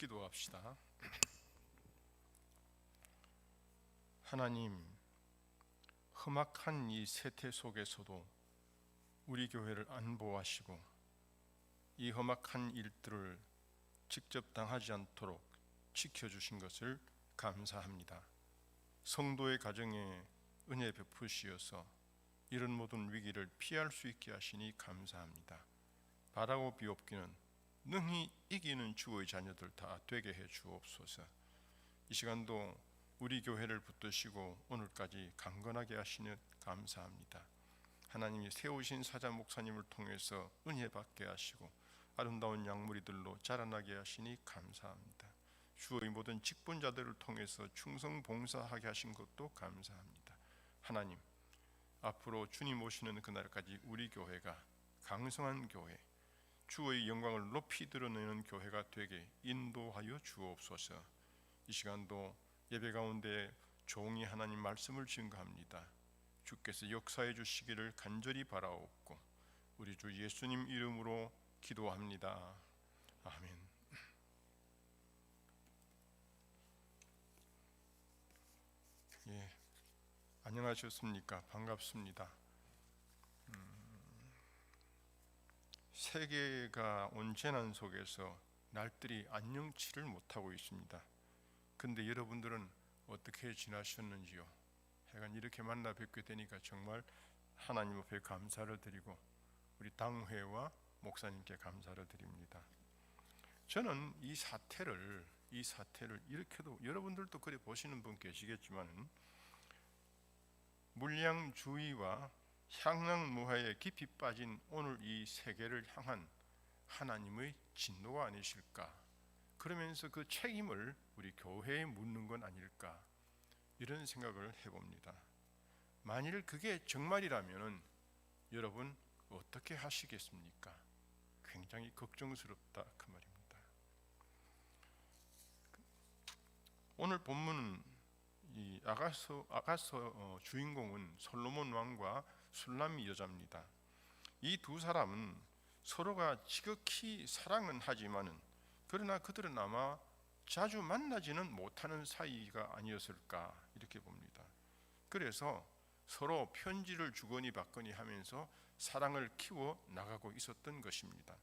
기도합시다. 하나님, 험악한 이 세태 속에서도 우리 교회를 안보하시고 이 험악한 일들을 직접 당하지 않도록 지켜주신 것을 감사합니다. 성도의 가정에 은혜 베푸시어서 이런 모든 위기를 피할 수 있게 하시니 감사합니다. 바라고 비옵기는 능히 이기는 주의 자녀들 다 되게 해 주옵소서. 이 시간도 우리 교회를 붙드시고 오늘까지 강건하게 하시니 감사합니다. 하나님이 세우신 사자 목사님을 통해서 은혜 받게 하시고 아름다운 양무리들로 자라나게 하시니 감사합니다. 주의 모든 직분자들을 통해서 충성 봉사하게 하신 것도 감사합니다. 하나님, 앞으로 주님 오시는 그날까지 우리 교회가 강성한 교회, 주의 영광을 높이 드러내는 교회가 되게 인도하여 주옵소서. 이 시간도 예배 가운데 종이 하나님 말씀을 증거합니다. 주께서 역사해 주시기를 간절히 바라옵고 우리 주 예수님 이름으로 기도합니다. 아멘. 안녕하셨습니까? 반갑습니다. 세계가 온 재난 속에서 날들이 안녕치를 못하고 있습니다. 근데 여러분들은 어떻게 지나셨는지요? 하여간 이렇게 만나 뵙게 되니까 정말 하나님 앞에 감사를 드리고 우리 당회와 목사님께 감사를 드립니다. 저는 이 사태를 이렇게도, 여러분들도 그래 보시는 분 계시겠지만, 물량주의와 향락무화에 깊이 빠진 오늘 이 세계를 향한 하나님의 진노가 아니실까? 그러면서 그 책임을 우리 교회에 묻는 건 아닐까? 이런 생각을 해봅니다. 만일 그게 정말이라면 여러분 어떻게 하시겠습니까? 굉장히 걱정스럽다 그 말입니다. 오늘 본문은 이 아가서 주인공은 솔로몬 왕과 술람미 여자입니다. 이 두 사람은 서로가 지극히 사랑은 하지만은 그러나 그들은 아마 자주 만나지는 못하는 사이가 아니었을까 이렇게 봅니다. 그래서 서로 편지를 주거니 받거니 하면서 사랑을 키워 나가고 있었던 것입니다.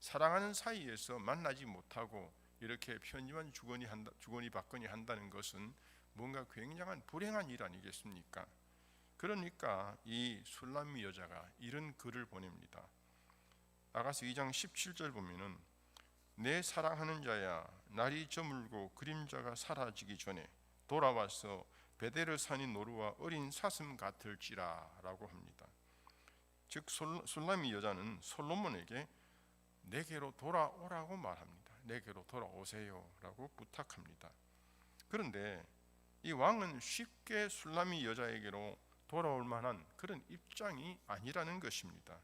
사랑하는 사이에서 만나지 못하고 이렇게 편지만 주거니 받거니 한다는 것은 뭔가 굉장한 불행한 일 아니겠습니까? 그러니까 이 술람미 여자가 이런 글을 보냅니다. 아가서 2장 17절 보면은 내 사랑하는 자야, 날이 저물고 그림자가 사라지기 전에 돌아와서 베델을 산이 노루와 어린 사슴 같을지라 라고 합니다. 즉 술람미 여자는 솔로몬에게 내게로 돌아오라고 말합니다. 내게로 돌아오세요 라고 부탁합니다. 그런데 이 왕은 쉽게 술람미 여자에게로 돌아올 만한 그런 입장이 아니라는 것입니다.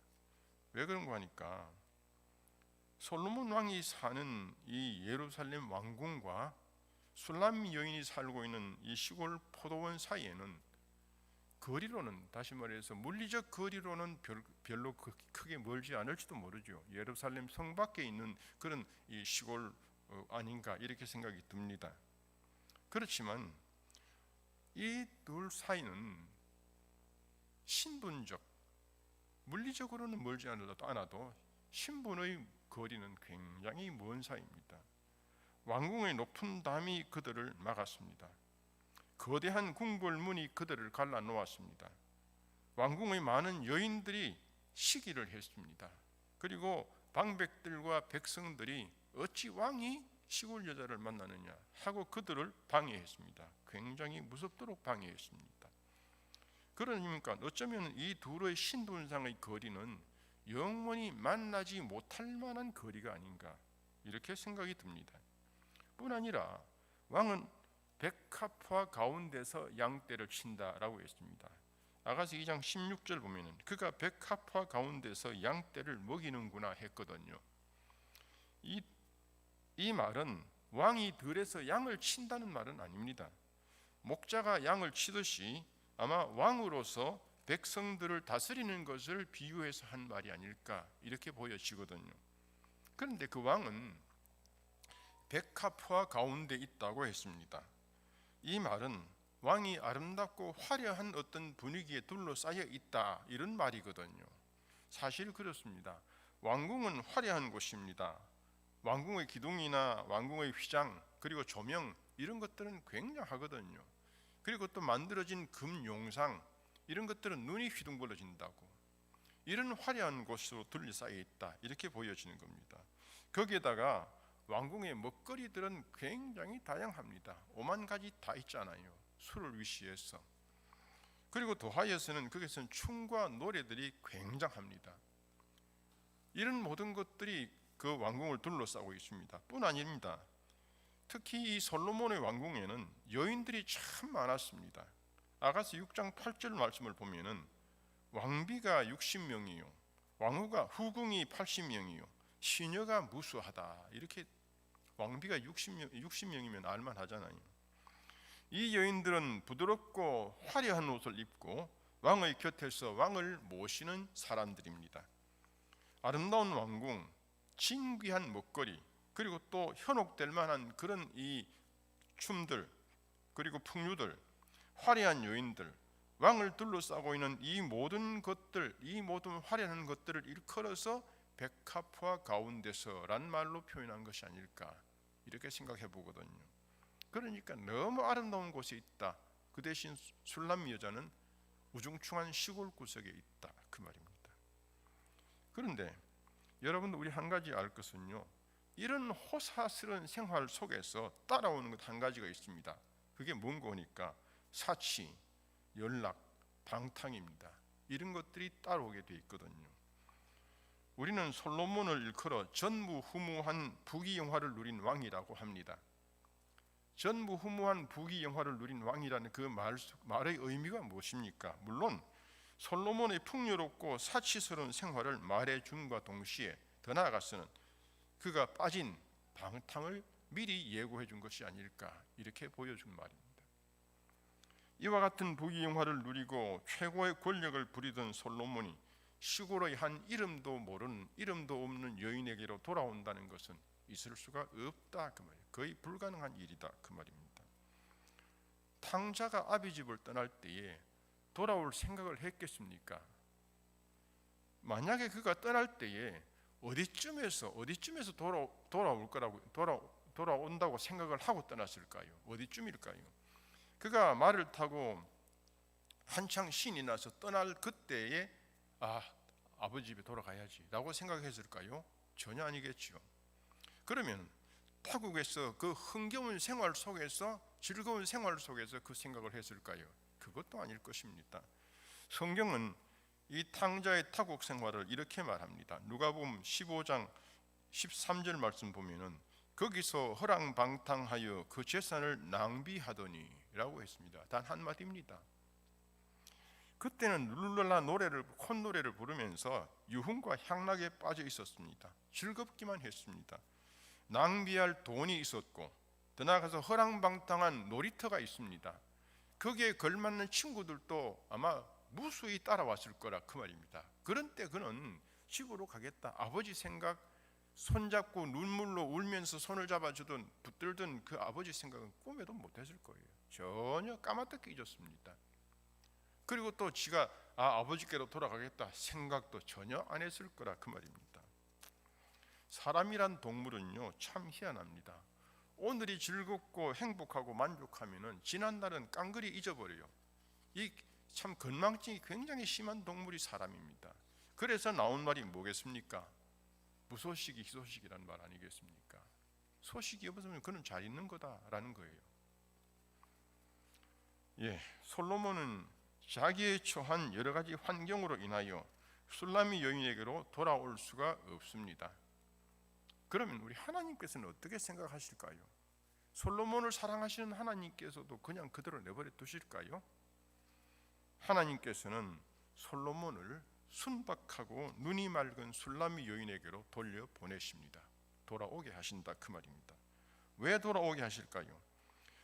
왜 그런가 하니까 솔로몬 왕이 사는 이 예루살렘 왕궁과 술람미 여인이 살고 있는 이 시골 포도원 사이에는 거리로는, 다시 말해서 물리적 거리로는 별로 크게 멀지 않을지도 모르죠. 예루살렘 성 밖에 있는 그런 이 시골 아닌가 이렇게 생각이 듭니다. 그렇지만 이 둘 사이는 신분적, 물리적으로는 멀지 않아도 신분의 거리는 굉장히 먼 사이입니다. 왕궁의 높은 담이 그들을 막았습니다. 거대한 궁궐문이 그들을 갈라놓았습니다. 왕궁의 많은 여인들이 시기를 했습니다. 그리고 방백들과 백성들이 어찌 왕이 시골 여자를 만나느냐 하고 그들을 방해했습니다. 굉장히 무섭도록 방해했습니다. 그러니까 어쩌면 이 둘의 신분상의 거리는 영원히 만나지 못할 만한 거리가 아닌가 이렇게 생각이 듭니다. 뿐 아니라 왕은 백합화 가운데서 양떼를 친다라고 했습니다. 아가서 2장 16절 보면은 그가 백합화 가운데서 양떼를 먹이는구나 했거든요. 이 말은 왕이 들에서 양을 친다는 말은 아닙니다. 목자가 양을 치듯이 아마 왕으로서 백성들을 다스리는 것을 비유해서 한 말이 아닐까 이렇게 보여지거든요. 그런데 그 왕은 백합화 가운데 있다고 했습니다. 이 말은 왕이 아름답고 화려한 어떤 분위기에 둘러싸여 있다, 이런 말이거든요. 사실 그렇습니다. 왕궁은 화려한 곳입니다. 왕궁의 기둥이나 왕궁의 휘장, 그리고 조명, 이런 것들은 굉장하거든요. 그리고 또 만들어진 금용상, 이런 것들은 눈이 휘둥그러진다고. 이런 화려한 곳으로 둘러싸여 있다, 이렇게 보여지는 겁니다. 거기에다가 왕궁의 먹거리들은 굉장히 다양합니다. 5만 가지 다 있잖아요. 술을 위시해서. 그리고 더하여서는 거기서는 춤과 노래들이 굉장합니다. 이런 모든 것들이 그 왕궁을 둘러싸고 있습니다. 뿐 아닙니다. 특히 이 솔로몬의 왕궁에는 여인들이 참 많았습니다. 아가서 6장 8절 말씀을 보면은 왕비가 60명이요, 왕후가 후궁이 80명이요, 시녀가 무수하다, 이렇게. 왕비가 60명이면 알만하잖아요. 이 여인들은 부드럽고 화려한 옷을 입고 왕의 곁에서 왕을 모시는 사람들입니다. 아름다운 왕궁, 진귀한 먹거리, 그리고 또 현혹될 만한 그런 이 춤들, 그리고 풍류들, 화려한 여인들, 왕을 둘러싸고 있는 이 모든 것들, 이 모든 화려한 것들을 일컬어서 백합화 가운데서란 말로 표현한 것이 아닐까, 이렇게 생각해 보거든요. 그러니까 너무 아름다운 곳에 있다. 그 대신 술람 여자는 우중충한 시골 구석에 있다, 그 말입니다. 그런데 여러분, 우리 한 가지 알 것은요, 이런 호사스러운 생활 속에서 따라오는 것 한 가지가 있습니다. 그게 뭔가 하니까 사치, 연락, 방탕입니다. 이런 것들이 따라오게 돼 있거든요. 우리는 솔로몬을 일컬어 전무후무한 부귀영화를 누린 왕이라고 합니다. 전무후무한 부귀영화를 누린 왕이라는 그 말의 의미가 무엇입니까? 물론 솔로몬의 풍요롭고 사치스러운 생활을 말해줌과 동시에 더 나아가서는 그가 빠진 방탕을 미리 예고해 준 것이 아닐까, 이렇게 보여준 말입니다. 이와 같은 부귀영화를 누리고 최고의 권력을 부리던 솔로몬이 시골의 한 이름도 모르는, 이름도 없는 여인에게로 돌아온다는 것은 있을 수가 없다, 그 말이에요. 거의 불가능한 일이다, 그 말입니다. 탕자가 아비 집을 떠날 때에 돌아올 생각을 했겠습니까? 만약에 그가 떠날 때에 어디쯤에서 돌아올 거라고, 돌아온다고 생각을 하고 떠났을까요? 어디쯤일까요? 그가 말을 타고 한창 신이 나서 떠날 그때에 아버지 집에 돌아가야지 라고 생각했을까요? 전혀 아니겠죠. 그러면 타국에서 그 흥겨운 생활 속에서, 즐거운 생활 속에서 그 생각을 했을까요? 그것도 아닐 것입니다. 성경은 이 탕자의 타국 생활을 이렇게 말합니다. 누가복음 15장 13절 말씀 보면은 거기서 허랑방탕하여 그 재산을 낭비하더니 라고 했습니다. 단 한마디입니다. 그때는 룰루랄라 노래를, 콧노래를 부르면서 유흥과 향락에 빠져 있었습니다. 즐겁기만 했습니다. 낭비할 돈이 있었고, 더 나아가서 허랑방탕한 놀이터가 있습니다. 거기에 걸맞는 친구들도 아마 무수히 따라왔을 거라, 그 말입니다. 그런 때 그는 집으로 가겠다, 아버지 생각, 손잡고 눈물로 울면서 손을 잡아주던, 붙들던 그 아버지 생각은 꿈에도 못했을 거예요. 전혀 까마득히 잊었습니다. 그리고 또 지가 아버지께로 돌아가겠다 생각도 전혀 안 했을 거라, 그 말입니다. 사람이란 동물은요, 참 희한합니다. 오늘이 즐겁고 행복하고 만족하면은 지난날은 깡그리 잊어버려요. 이 참 건망증이 굉장히 심한 동물이 사람입니다. 그래서 나온 말이 뭐겠습니까? 무소식이 희소식이라는 말 아니겠습니까? 소식이 없으면 그는 잘 있는 거다라는 거예요. 솔로몬은 자기에 처한 여러 가지 환경으로 인하여 술람이 여인에게로 돌아올 수가 없습니다. 그러면 우리 하나님께서는 어떻게 생각하실까요? 솔로몬을 사랑하시는 하나님께서도 그냥 그대로 내버려 두실까요? 하나님께서는 솔로몬을 순박하고 눈이 맑은 술람이 여인에게로 돌려보내십니다. 돌아오게 하신다, 그 말입니다. 왜 돌아오게 하실까요?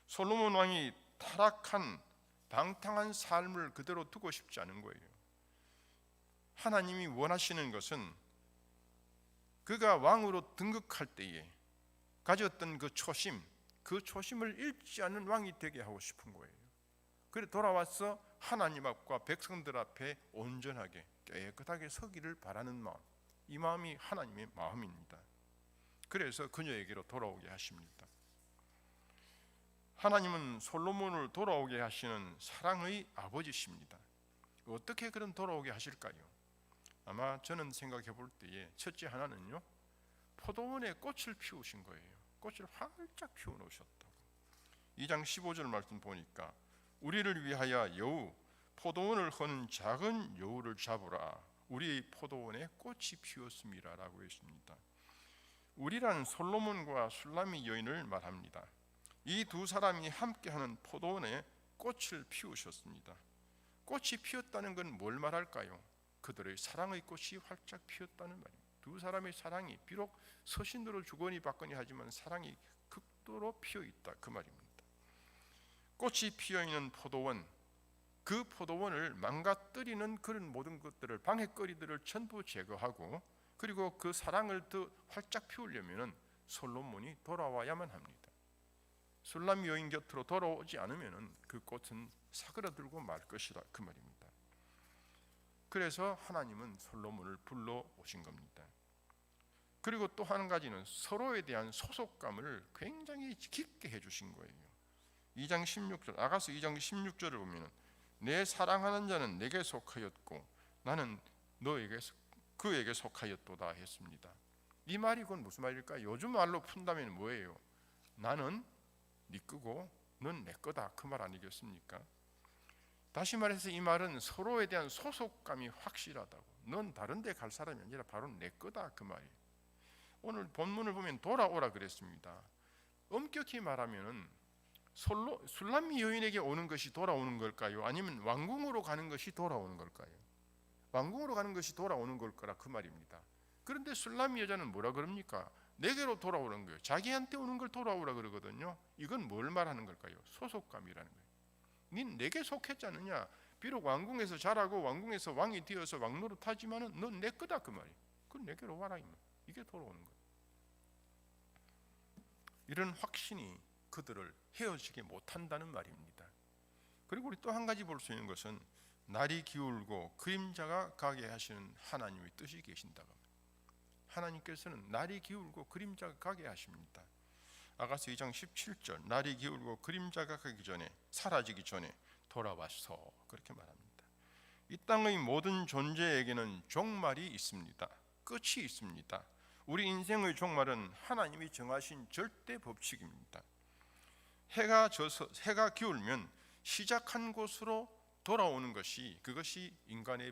솔로몬 왕이 타락한 방탕한 삶을 그대로 두고 싶지 않은 거예요. 하나님이 원하시는 것은 그가 왕으로 등극할 때에 가졌던 그 초심을 잃지 않는 왕이 되게 하고 싶은 거예요. 그래 돌아와서 하나님 앞과 백성들 앞에 온전하게 깨끗하게 서기를 바라는 마음, 이 마음이 하나님의 마음입니다. 그래서 그녀에게로 돌아오게 하십니다. 하나님은 솔로몬을 돌아오게 하시는 사랑의 아버지십니다. 어떻게 그런 돌아오게 하실까요? 아마 저는 생각해 볼 때에 첫째 하나는요, 포도원에 꽃을 피우신 거예요. 꽃을 활짝 피워 놓으셨다고. 2장 15절 말씀 보니까 우리를 위하여 여우, 포도원을 허는 작은 여우를 잡으라. 우리의 포도원에 꽃이 피었습니다 라고 했습니다. 우리란 솔로몬과 술람미 여인을 말합니다. 이 두 사람이 함께하는 포도원에 꽃을 피우셨습니다. 꽃이 피었다는 건 뭘 말할까요? 그들의 사랑의 꽃이 활짝 피었다는 말입니다. 두 사람의 사랑이 비록 서신으로 주거니 받거니 하지만 사랑이 극도로 피어있다 그 말입니다. 꽃이 피어있는 포도원, 그 포도원을 망가뜨리는 그런 모든 것들을, 방해거리들을 전부 제거하고, 그리고 그 사랑을 더 활짝 피우려면 솔로몬이 돌아와야만 합니다. 술람미 여인 곁으로 돌아오지 않으면 그 꽃은 사그라들고 말 것이라 그 말입니다. 그래서 하나님은 솔로몬을 불러오신 겁니다. 그리고 또 한 가지는 서로에 대한 소속감을 굉장히 깊게 해주신 거예요. 2장 16절, 아가서 2장 16절을 보면 내 사랑하는 자는 내게 속하였고 나는 그에게 속하였도다 했습니다. 이 말이 그건 무슨 말일까? 요즘 말로 푼다면 뭐예요? 나는 네 거고 넌 내 거다 그 말 아니겠습니까? 다시 말해서 이 말은 서로에 대한 소속감이 확실하다고. 넌 다른 데 갈 사람이 아니라 바로 내 거다 그 말이에요. 오늘 본문을 보면 돌아오라 그랬습니다. 엄격히 말하면 술람미 여인에게 오는 것이 돌아오는 걸까요? 아니면 왕궁으로 가는 것이 돌아오는 걸까요? 왕궁으로 가는 것이 돌아오는 걸 거라 그 말입니다. 그런데 술람미 여자는 뭐라 그럽니까? 내게로 돌아오는 거예요. 자기한테 오는 걸 돌아오라 그러거든요. 이건 뭘 말하는 걸까요? 소속감이라는 거예요. 닌 내게 속했지 않느냐? 비록 왕궁에서 자라고 왕궁에서 왕이 되어서 왕노릇하지만은 넌 내 거다 그 말이에요. 그건 내게로 와라 이게 돌아오는 거예요. 이런 확신이 그들을 헤어지게 못한다는 말입니다. 그리고 우리 또 한 가지 볼 수 있는 것은 날이 기울고 그림자가 가게 하시는 하나님의 뜻이 계신다고 합니다. 하나님께서는 날이 기울고 그림자가 가게 하십니다. 아가서 2장 17절, 날이 기울고 그림자가 가기 전에, 사라지기 전에 돌아왔어 그렇게 말합니다. 이 땅의 모든 존재에게는 종말이 있습니다. 끝이 있습니다. 우리 인생의 종말은 하나님이 정하신 절대 법칙입니다. 해가 져서 해가 기울면 시작한 곳으로 돌아오는 것이, 그것이 인간의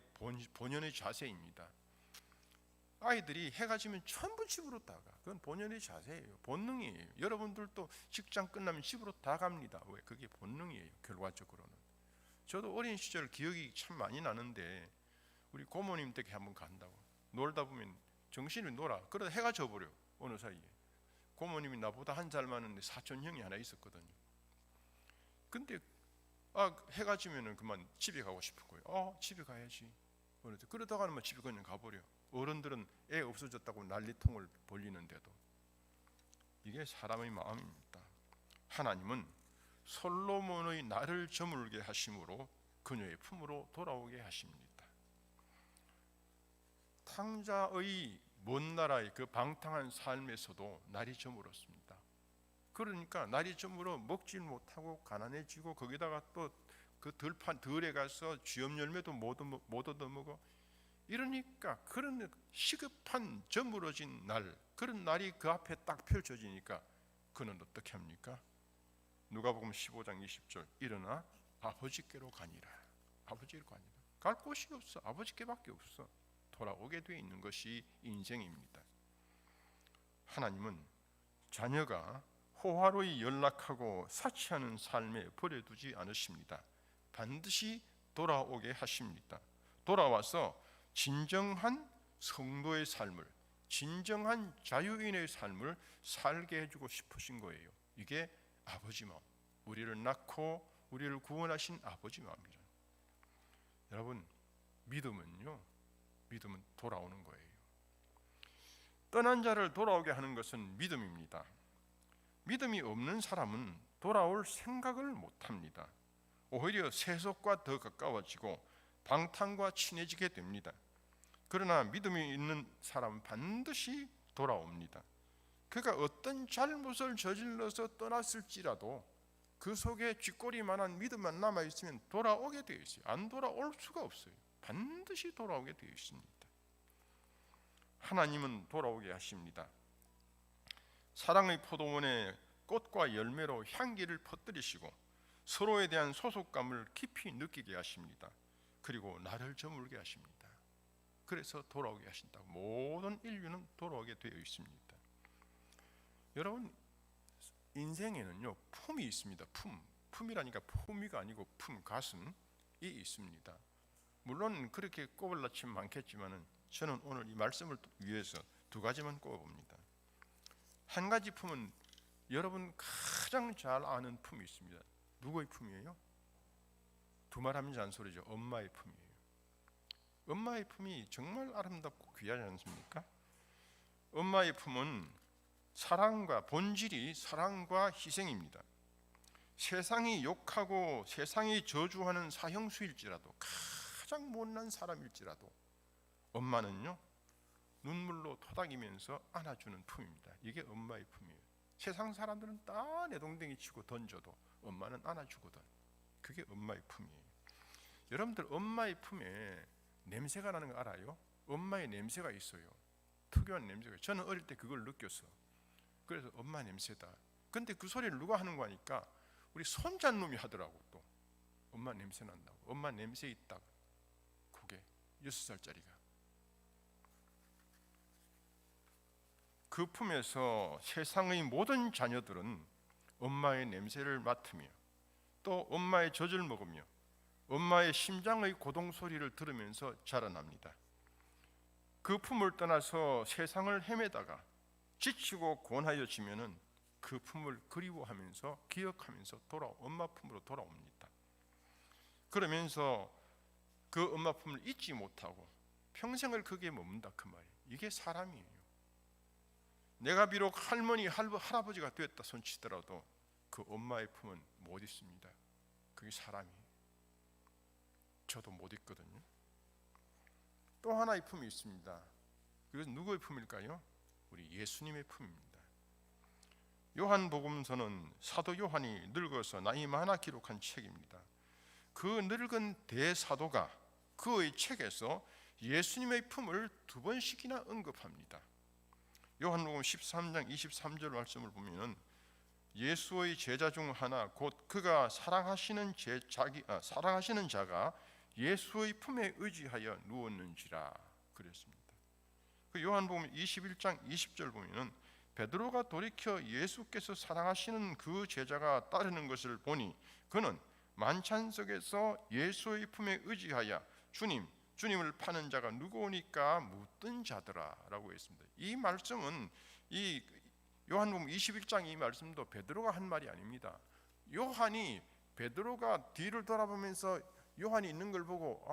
본연의 자세입니다. 아이들이 해가 지면 전부 집으로 다 가. 그건 본연의 자세예요. 본능이에요. 여러분들도 직장 끝나면 집으로 다 갑니다. 왜? 그게 본능이에요. 결과적으로는. 저도 어린 시절 기억이 참 많이 나는데 우리 고모님 댁에 한번 간다고 놀다 보면 정신이 놀아. 그러다 해가 져버려. 어느 사이에. 고모님이 나보다 한 살 많은데 사촌 형이 하나 있었거든요. 근데 해가 지면은 그만 집에 가고 싶은 거예요. 집에 가야지. 그러다가는 집에 그냥 가버려. 어른들은 애 없어졌다고 난리통을 벌리는데도. 이게 사람의 마음입니다. 하나님은 솔로몬의 날을 저물게 하심으로 그녀의 품으로 돌아오게 하십니다. 탕자의 먼 나라의 그 방탕한 삶에서도 날이 저물었습니다. 그러니까 날이 저물어 먹질 못하고 가난해지고 거기다가 또 그 들에 가서 쥐염 열매도 못 얻어먹어. 이러니까 그런 시급한 저물어진 날, 그런 날이 그 앞에 딱 펼쳐지니까 그는 어떻게 합니까? 누가복음 15장 20절, 일어나 아버지께로 가니라. 아버지께로 가니라. 갈 곳이 없어. 아버지께밖에 없어. 돌아오게 되어 있는 것이 인생입니다. 하나님은 자녀가 호화로이 연락하고 사치하는 삶에 버려두지 않으십니다. 반드시 돌아오게 하십니다. 돌아와서 진정한 성도의 삶을, 진정한 자유인의 삶을 살게 해주고 싶으신 거예요. 이게 아버지 마음, 우리를 낳고 우리를 구원하신 아버지 마음이라. 여러분, 믿음은 돌아오는 거예요. 떠난 자를 돌아오게 하는 것은 믿음입니다. 믿음이 없는 사람은 돌아올 생각을 못합니다. 오히려 세속과 더 가까워지고 방탕과 친해지게 됩니다. 그러나 믿음이 있는 사람은 반드시 돌아옵니다. 그가 어떤 잘못을 저질러서 떠났을지라도 그 속에 쥐꼬리만한 믿음만 남아있으면 돌아오게 되어 있어요. 안 돌아올 수가 없어요. 반드시 돌아오게 되어 있습니다. 하나님은 돌아오게 하십니다. 사랑의 포도원에 꽃과 열매로 향기를 퍼뜨리시고 서로에 대한 소속감을 깊이 느끼게 하십니다. 그리고 나를 저물게 하십니다. 그래서 돌아오게 하신다고. 모든 인류는 돌아오게 되어 있습니다. 여러분, 인생에는요 품이 있습니다. 품이라니까 품위가 아니고 가슴이 있습니다. 물론 그렇게 꼽을 낯이 많겠지만은 저는 오늘 이 말씀을 위해서 두 가지만 꼽아봅니다. 한 가지 품은 여러분 가장 잘 아는 품이 있습니다. 누구의 품이에요? 두말하면 잔소리죠. 엄마의 품이에요. 엄마의 품이 정말 아름답고 귀하지 않습니까? 엄마의 품은 사랑과 본질이 사랑과 희생입니다. 세상이 욕하고 세상이 저주하는 사형수일지라도 가장 못난 사람일지라도 엄마는요 눈물로 토닥이면서 안아주는 품입니다. 이게 엄마의 품이에요. 세상 사람들은 다 내동댕이 치고 던져도 엄마는 안아주거든. 그게 엄마의 품이에요. 여러분들 엄마의 품에 냄새가 나는 거 알아요? 엄마의 냄새가 있어요. 특유한 냄새가. 저는 어릴 때 그걸 느꼈어. 그래서 엄마 냄새다. 근데 그 소리를 누가 하는 거니까 우리 손자놈이 하더라고. 또 엄마 냄새 난다고. 엄마 냄새 있다고. 그게 6살짜리가. 그 품에서 세상의 모든 자녀들은 엄마의 냄새를 맡으며 또 엄마의 젖을 먹으며 엄마의 심장의 고동 소리를 들으면서 자라납니다. 그 품을 떠나서 세상을 헤매다가 지치고 곤하여지면은 그 품을 그리워하면서 기억하면서 엄마 품으로 돌아옵니다. 그러면서 그 엄마 품을 잊지 못하고 평생을 거기에 머문다 그 말이에요. 이게 사람이에요. 내가 비록 할머니, 할아버지가 되었다 손치더라도 그 엄마의 품은 못 잊습니다. 그게 사람이에요. 저도 못 잊거든요. 또 하나의 품이 있습니다. 그것은 누구의 품일까요? 우리 예수님의 품입니다. 요한복음서는 사도 요한이 늙어서 나이 많아 기록한 책입니다. 그 늙은 대사도가 그의 책에서 예수님의 품을 2번씩이나 언급합니다. 요한복음 13장 23절 말씀을 보면은 예수의 제자 중 하나 곧 그가 사랑하시는 자가 예수의 품에 의지하여 누웠는지라 그랬습니다. 그 요한복음 21장 20절 보면은 베드로가 돌이켜 예수께서 사랑하시는 그 제자가 따르는 것을 보니 그는 만찬석에서 예수의 품에 의지하여 주님을 파는 자가 누구오니까 묻던 자더라라고 했습니다. 이 말씀은 이 요한복음 21장 이 말씀도 베드로가 한 말이 아닙니다. 요한이 베드로가 뒤를 돌아보면서 요한이 있는 걸 보고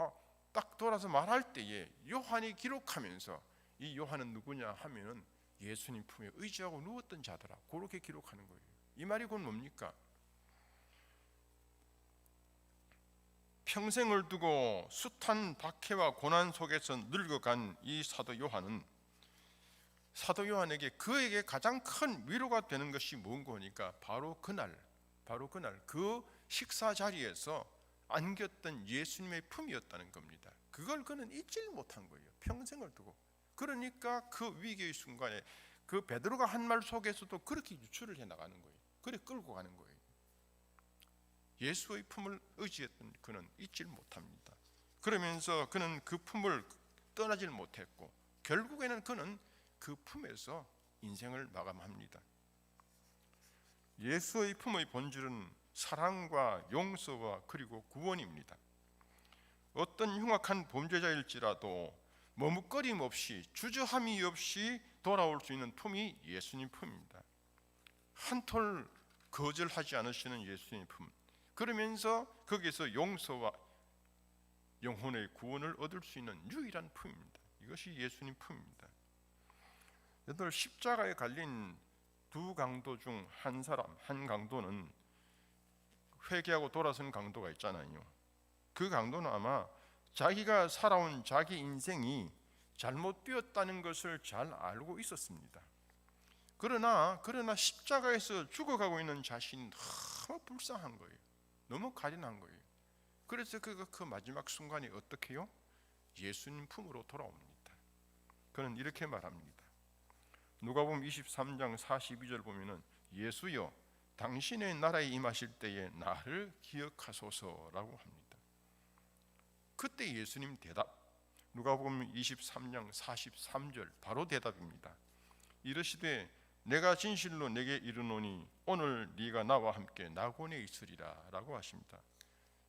딱 돌아서 말할 때에 요한이 기록하면서 이 요한은 누구냐 하면은 예수님 품에 의지하고 누웠던 자더라. 그렇게 기록하는 거예요. 이 말이 곧 뭡니까? 평생을 두고 숱한 박해와 고난 속에서 늙어간 이 사도 요한은 사도 요한에게 그에게 가장 큰 위로가 되는 것이 뭔가 바로 그날 그 식사 자리에서 안겼던 예수님의 품이었다는 겁니다. 그걸 그는 잊지 못한 거예요. 평생을 두고. 그러니까 그 위기의 순간에 그 베드로가 한 말 속에서도 그렇게 유출을 해 나가는 거예요. 그래 끌고 가는 거예요. 예수의 품을 의지했던 그는 잊지 못합니다. 그러면서 그는 그 품을 떠나질 못했고 결국에는 그는 그 품에서 인생을 마감합니다. 예수의 품의 본질은 사랑과 용서와 그리고 구원입니다. 어떤 흉악한 범죄자일지라도 머뭇거림 없이 주저함이 없이 돌아올 수 있는 품이 예수님 품입니다. 한톨 거절하지 않으시는 예수님 품. 그러면서 거기서 용서와 영혼의 구원을 얻을 수 있는 유일한 품입니다. 이것이 예수님 품입니다. 여러분 십자가에 갈린 두 강도 중 한 강도는 회개하고 돌아선 강도가 있잖아요. 그 강도는 아마 자기가 살아온 자기 인생이 잘못되었다는 것을 잘 알고 있었습니다. 그러나 십자가에서 죽어가고 있는 자신이 너무 불쌍한 거예요. 너무 가련한 거예요. 그래서 그 마지막 순간에 어떻게 해요? 예수님 품으로 돌아옵니다. 그는 이렇게 말합니다. 누가복음 23장 42절 보면은 예수여 당신의 나라에 임하실 때에 나를 기억하소서라고 합니다. 그때 예수님 대답, 누가복음 23장 43절 바로 대답입니다. 이르시되 내가 진실로 내게 이르노니 오늘 네가 나와 함께 낙원에 있으리라 라고 하십니다.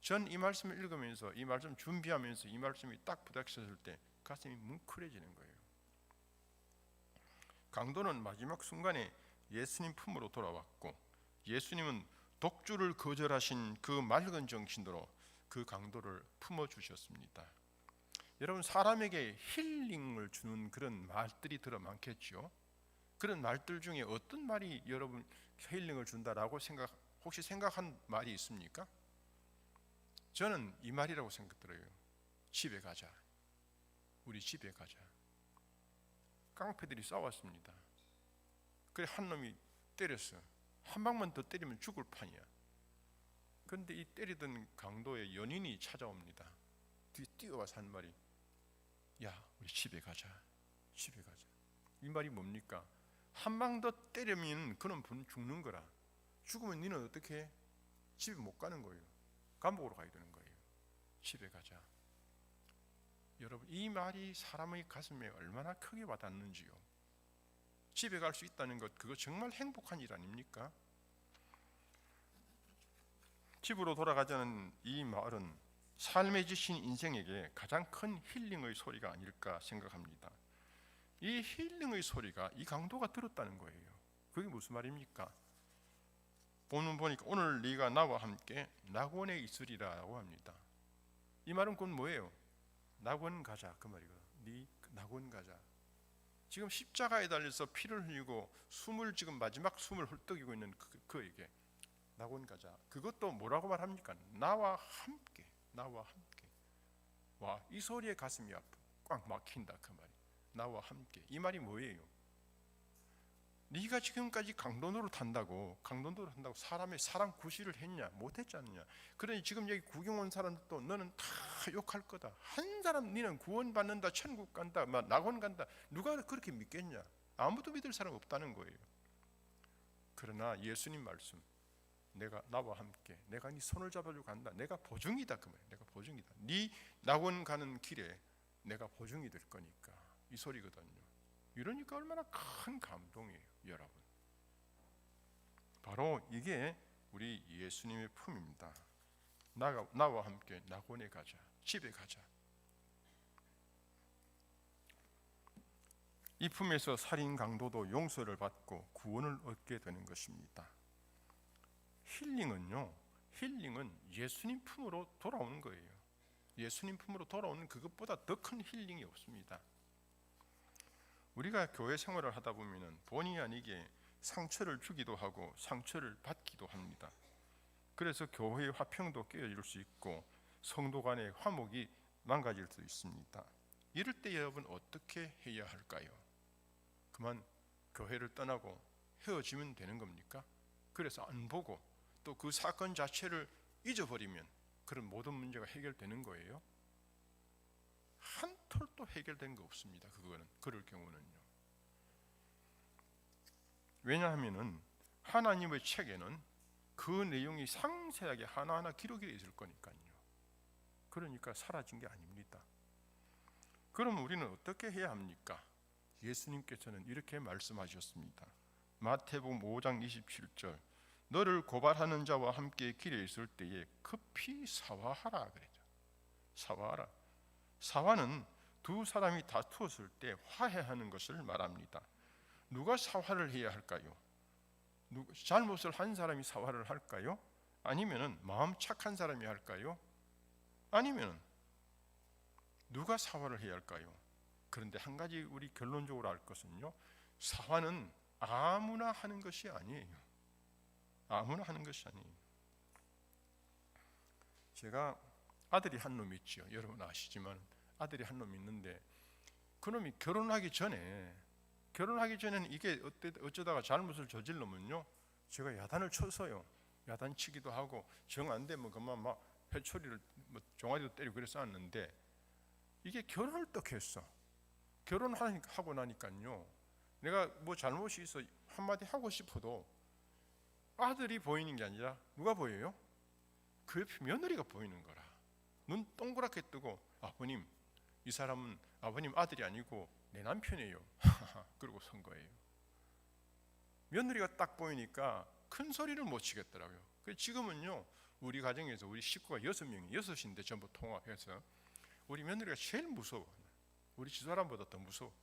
전 이 말씀을 읽으면서 이 말씀 준비하면서 이 말씀이 딱 부닥쳤을 때 가슴이 뭉클해지는 거예요. 강도는 마지막 순간에 예수님 품으로 돌아왔고 예수님은 독주를 거절하신 그 맑은 정신으로 그 강도를 품어주셨습니다. 여러분, 사람에게 힐링을 주는 그런 말들이 들어 많겠죠. 그런 말들 중에 어떤 말이 여러분 힐링을 준다라고 혹시 생각한 말이 있습니까? 저는 이 말이라고 생각들어요. 집에 가자. 우리 집에 가자. 깡패들이 싸웠습니다. 그래 한 놈이 때렸어. 한 방만 더 때리면 죽을 판이야. 그런데 이 때리던 강도의 연인이 찾아옵니다. 뒤에 뛰어와서 한 말이, 야 우리 집에 가자. 집에 가자. 이 말이 뭡니까? 한 방 더 때리면 그는 죽는 거라. 죽으면 너는 어떻게 해? 집에 못 가는 거예요. 감옥으로 가야 되는 거예요. 집에 가자. 여러분, 이 말이 사람의 가슴에 얼마나 크게 와닿는지요. 집에 갈 수 있다는 것, 그거 정말 행복한 일 아닙니까? 집으로 돌아가자는 이 말은 삶에 지친 인생에게 가장 큰 힐링의 소리가 아닐까 생각합니다. 이 힐링의 소리가 이 강도가 들었다는 거예요. 그게 무슨 말입니까? 본문 보니까 오늘 네가 나와 함께 낙원에 있으리라고 합니다. 이 말은 그건 뭐예요? 낙원 가자 그 말이거든. 네 낙원 가자. 지금 십자가에 달려서 피를 흘리고 지금 마지막 숨을 헐떡이고 있는 그에게 낙원 가자. 그것도 뭐라고 말합니까? 나와 함께. 나와 함께. 와, 이 소리에 가슴이 꽉 막힌다 그 말이. 나와 함께. 이 말이 뭐예요? 네가 지금까지 강도노릇 한다고 사람의 사랑 구실을 했냐? 못했지 않느냐? 그러니 지금 여기 구경 온 사람도 너는 다 욕할 거다. 한 사람 너는 구원받는다, 천국 간다, 낙원 간다. 누가 그렇게 믿겠냐? 아무도 믿을 사람 없다는 거예요. 그러나 예수님 말씀, 내가 나와 함께, 내가 네 손을 잡아주고 간다. 내가 보증이다 그 말이에요. 내가 보증이다. 네 낙원 가는 길에 내가 보증이 될 거니까. 이 소리거든요. 이러니까 얼마나 큰 감동이에요, 여러분. 바로 이게 우리 예수님의 품입니다. 나와 함께 낙원에 가자, 집에 가자. 이 품에서 살인 강도도 용서를 받고 구원을 얻게 되는 것입니다. 힐링은 예수님 품으로 돌아오는 거예요. 예수님 품으로 돌아오는 그것보다 더 큰 힐링이 없습니다. 우리가 교회 생활을 하다 보면은 본의 아니게 상처를 주기도 하고 상처를 받기도 합니다. 그래서 교회의 화평도 깨어질 수 있고 성도 간의 화목이 망가질 수 있습니다. 이럴 때 여러분 어떻게 해야 할까요? 그만 교회를 떠나고 헤어지면 되는 겁니까? 그래서 안 보고 또 그 사건 자체를 잊어버리면 그런 모든 문제가 해결되는 거예요? 한 톨도 해결된 거 없습니다. 그럴 경우는요. 왜냐하면은 하나님의 책에는 그 내용이 상세하게 하나하나 기록이 있을 거니까요. 그러니까 사라진 게 아닙니다. 그럼 우리는 어떻게 해야 합니까? 예수님께서는 이렇게 말씀하셨습니다. 마태복음 5장 27절, 너를 고발하는 자와 함께 길에 있을 때에 급히 사화하라 그랬죠. 사화하라. 사화는 두 사람이 다투었을 때 화해하는 것을 말합니다. 누가 사화를 해야 할까요? 잘못을 한 사람이 사화를 할까요? 아니면은 마음 착한 사람이 할까요? 아니면 누가 사화를 해야 할까요? 그런데 한 가지 우리 결론적으로 알 것은요, 사화는 아무나 하는 것이 아니에요. 아무나 하는 것이 아니에요. 제가 아들이 한 놈 있지요. 여러분 아시지만 아들이 한 놈 있는데 그 놈이 결혼하기 전에는 이게 어쩌다가 잘못을 저질러면요, 제가 야단을 쳐서요, 야단치기도 하고 정 안 되면 그만 막 회초리를 종아리도 때리고 그랬었는데, 이게 결혼을 딱 했어. 결혼하고 나니까요, 내가 뭐 잘못이 있어 한마디 하고 싶어도 아들이 보이는 게 아니라 누가 보여요? 그 옆에 며느리가 보이는 거라. 눈 동그랗게 뜨고, 아버님, 이 사람은 아버님 아들이 아니고 내 남편이에요. 그러고 선 거예요. 며느리가 딱 보이니까 큰 소리를 못 치겠더라고요. 지금은요, 우리 가정에서 우리 식구가 6인데 전부 통합해서 우리 며느리가 제일 무서워. 우리 집사람보다 더 무서워.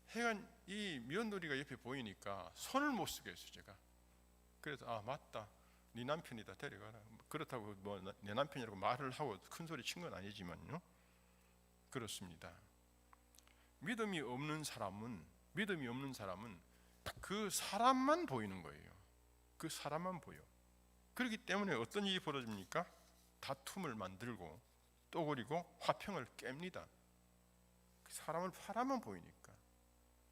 하여간 이 며느리가 옆에 보이니까 손을 못 쓰겠어요, 제가. 그래서 맞다, 네 남편이다, 데려가라. 그렇다고 뭐 내 남편이라고 말을 하고 큰 소리 친 건 아니지만요, 그렇습니다. 믿음이 없는 사람은 그 사람만 보이는 거예요. 그 사람만 보여. 그렇기 때문에 어떤 일이 벌어집니까? 다툼을 만들고 또 그리고 화평을 깹니다. 그 사람만 보이니까.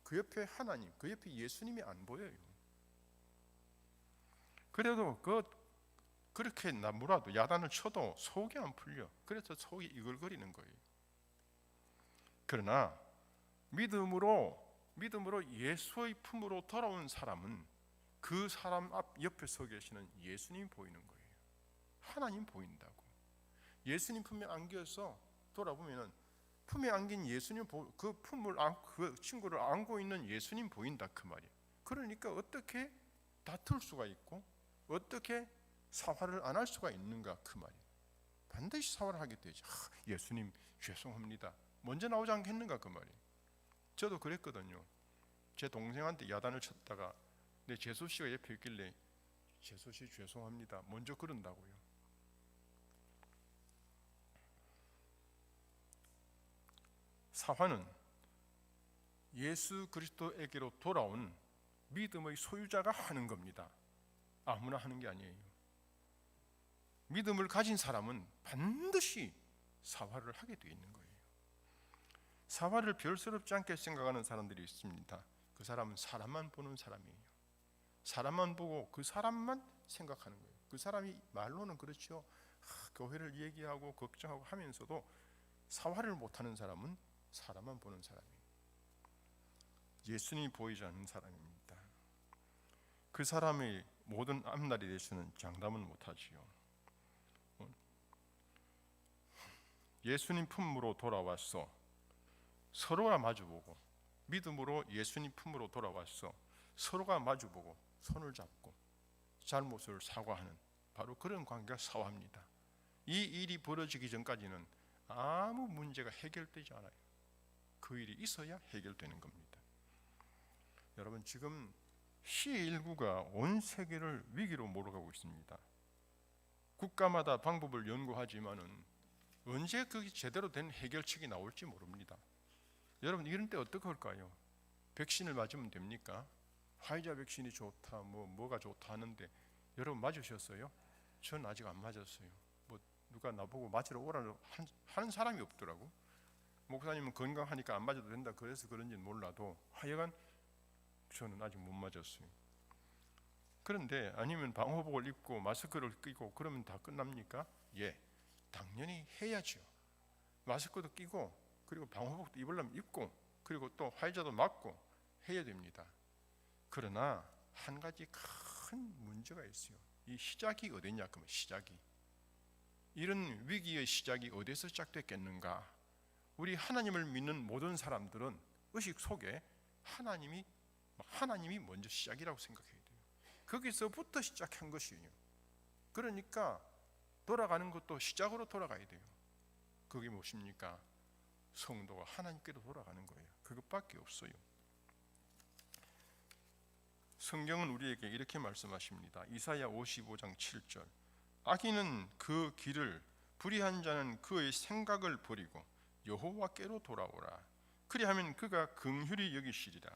그 옆에 하나님, 그 옆에 예수님이 안 보여요. 그래도 그렇게 나무라도 야단을 쳐도 속이 안 풀려. 그래서 속이 이글거리는 거예요. 그러나 믿음으로 예수의 품으로 돌아온 사람은 그 사람 옆에 서 계시는 예수님이 보이는 거예요. 하나님 보인다고. 예수님 품에 안겨서 돌아보면은 품에 안긴 예수님, 그 친구를 안고 있는 예수님 보인다, 그 말이에요. 그러니까 어떻게 다툴 수가 있고 어떻게 사과를 안 할 수가 있는가, 그 말이에요. 반드시 사과를 하게 되죠. 예수님 죄송합니다, 먼저 나오지 않겠는가, 그 말이에요. 저도 그랬거든요. 제 동생한테 야단을 쳤다가 내 재수씨가 옆에 있길래 재수씨 죄송합니다, 먼저 그런다고요. 사과는 예수 그리스도에게로 돌아온 믿음의 소유자가 하는 겁니다. 아무나 하는 게 아니에요. 믿음을 가진 사람은 반드시 사과를 하게 되어 있는 거예요. 사과를 별스럽지 않게 생각하는 사람들이 있습니다. 그 사람은 사람만 보는 사람이에요. 사람만 보고 그 사람만 생각하는 거예요. 그 사람이 말로는 그렇죠, 교회를 얘기하고 걱정하고 하면서도 사과를 못하는 사람은 사람만 보는 사람이에요. 예수님이 보이지 않는 사람입니다. 그 사람의 모든 앞날에 대해서는 장담은 못하지요. 예수님 품으로 돌아왔어 서로가 마주보고, 믿음으로 예수님 품으로 돌아왔어 서로가 마주보고 손을 잡고 잘못을 사과하는 바로 그런 관계가 사화입니다. 이 일이 벌어지기 전까지는 아무 문제가 해결되지 않아요. 그 일이 있어야 해결되는 겁니다. 여러분, 지금 C19가 온 세계를 위기로 몰아가고 있습니다. 국가마다 방법을 연구하지만은 언제 그게 제대로 된 해결책이 나올지 모릅니다. 여러분, 이런 때 어떻게 할까요? 백신을 맞으면 됩니까? 화이자 백신이 좋다, 뭐가 좋다 하는데 여러분 맞으셨어요? 전 아직 안 맞았어요. 누가 나보고 맞으러 오라고 하는 사람이 없더라고. 목사님은 건강하니까 안 맞아도 된다 그래서 그런지는 몰라도 하여간 저는 아직 못 맞았어요. 그런데 아니면 방호복을 입고 마스크를 끼고 그러면 다 끝납니까? 예, 당연히 해야죠. 마스크도 끼고 그리고 방호복도 입으려면 입고 그리고 또 화이자도 맞고 해야 됩니다. 그러나 한 가지 큰 문제가 있어요. 이 시작이 어디냐? 그러면 시작이, 이런 위기의 시작이 어디서 시작됐겠는가? 우리 하나님을 믿는 모든 사람들은 의식 속에 하나님이 먼저 시작이라고 생각해야 돼요. 거기서부터 시작한 것이에요. 그러니까 돌아가는 것도 시작으로 돌아가야 돼요. 그게 무엇입니까? 성도가 하나님께로 돌아가는 거예요. 그것밖에 없어요. 성경은 우리에게 이렇게 말씀하십니다. 이사야 55장 7절. 악인은 그 길을, 불의한 자는 그의 생각을 버리고 여호와께로 돌아오라. 그리하면 그가 긍휼히 여기시리라.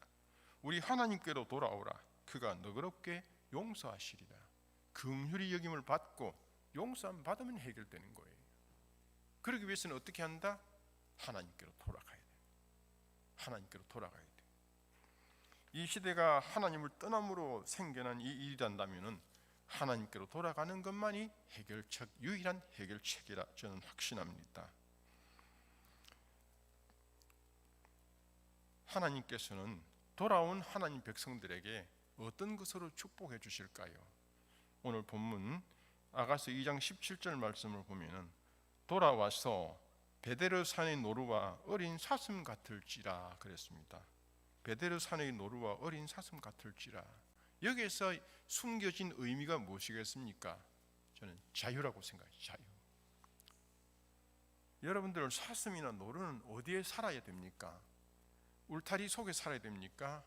우리 하나님께로 돌아오라. 그가 너그럽게 용서하시리라. 긍휼히 여김을 받고 용서함 받으면 해결되는 거예요. 그러기 위해서는 어떻게 한다? 하나님께로 돌아가야 돼. 하나님께로 돌아가야 돼. 이 시대가 하나님을 떠남으로 생겨난 이 일이란다면은 하나님께로 돌아가는 것만이 해결책, 유일한 해결책이라 저는 확신합니다. 하나님께서는 돌아온 하나님 백성들에게 어떤 것으로 축복해 주실까요? 오늘 본문 아가서 2장 17절 말씀을 보면은 돌아와서 베데르 산의 노루와 어린 사슴 같을지라 그랬습니다. 베데르 산의 노루와 어린 사슴 같을지라. 여기에서 숨겨진 의미가 무엇이겠습니까? 저는 자유라고 생각해요. 자유. 여러분들 사슴이나 노루는 어디에 살아야 됩니까? 울타리 속에 살아야 됩니까?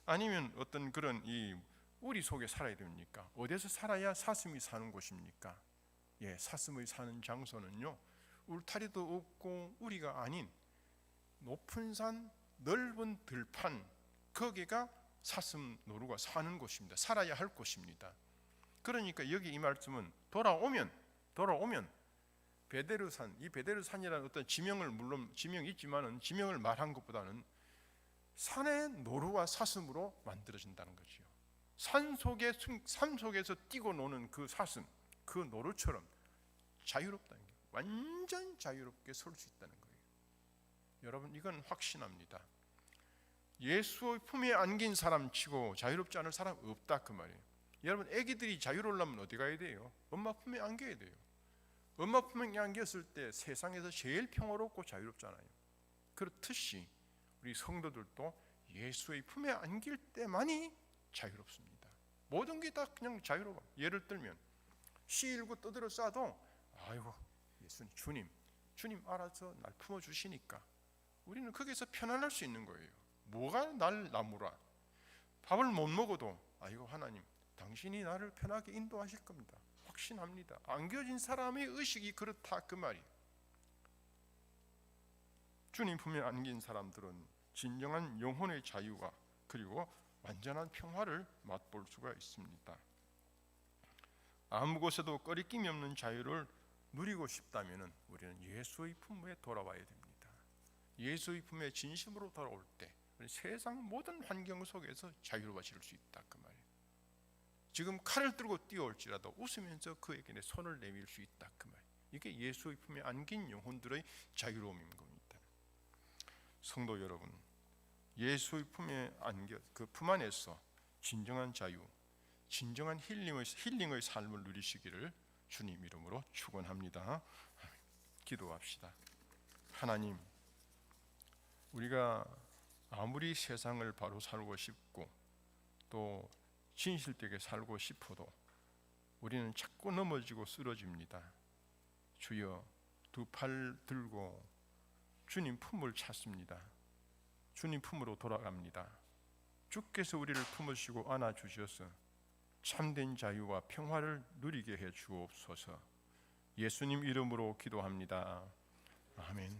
아니면 어떤 그런 이 우리 속에 살아야 됩니까? 어디에서 살아야 사슴이 사는 곳입니까? 예, 사슴의 사는 장소는요, 울타리도 없고 우리가 아닌 높은 산, 넓은 들판, 거기가 사슴 노루가 사는 곳입니다. 살아야 할 곳입니다. 그러니까 여기 이 말씀은 돌아오면 베데르산, 이 베데르산이라는 어떤 지명을, 물론 지명이 있지만은 지명을 말한 것보다는 산의 노루와 사슴으로 만들어진다는 거죠. 산 속에서 뛰고 노는 그 사슴, 그 노루처럼 자유롭다는 게, 완전 자유롭게 설 수 있다는 거예요. 여러분, 이건 확신합니다. 예수의 품에 안긴 사람 치고 자유롭지 않을 사람 없다 그 말이에요. 여러분, 아기들이 자유로우려면 어디 가야 돼요? 엄마 품에 안겨야 돼요. 엄마 품에 안겼을 때 세상에서 제일 평화롭고 자유롭잖아요. 그렇듯이 우리 성도들도 예수의 품에 안길 때만이 자유롭습니다. 모든 게 다 그냥 자유로워. 예를 들면 씨 일고 떠들어 싸도 아이고 예수님, 주님 알아서 날 품어주시니까 우리는 거기서 편안할 수 있는 거예요. 뭐가 날 나무라. 밥을 못 먹어도 아이고 하나님, 당신이 나를 편하게 인도하실 겁니다. 확신합니다. 안겨진 사람의 의식이 그렇다 그 말이에요. 주님 품에 안긴 사람들은 진정한 영혼의 자유와 그리고 완전한 평화를 맛볼 수가 있습니다. 아무 곳에도 꺼리낌이 없는 자유를 누리고 싶다면 우리는 예수의 품에 돌아와야 됩니다. 예수의 품에 진심으로 돌아올 때 세상 모든 환경 속에서 자유로워질 수 있다 그 말이에요. 지금 칼을 들고 뛰어올지라도 웃으면서 그에게 내 손을 내밀 수 있다 그 말이에요. 이게 예수의 품에 안긴 영혼들의 자유로움인 겁니다. 성도 여러분, 예수의 품에 안겨 그 품 안에서 진정한 자유, 진정한 힐링의 삶을 누리시기를 주님 이름으로 축원합니다. 기도합시다. 하나님, 우리가 아무리 세상을 바로 살고 싶고 또 진실되게 살고 싶어도 우리는 자꾸 넘어지고 쓰러집니다. 주여, 두 팔 들고 주님 품을 찾습니다. 주님 품으로 돌아갑니다. 주께서 우리를 품으시고 안아주셔서 참된 자유와 평화를 누리게 해 주옵소서. 예수님 이름으로 기도합니다. 아멘.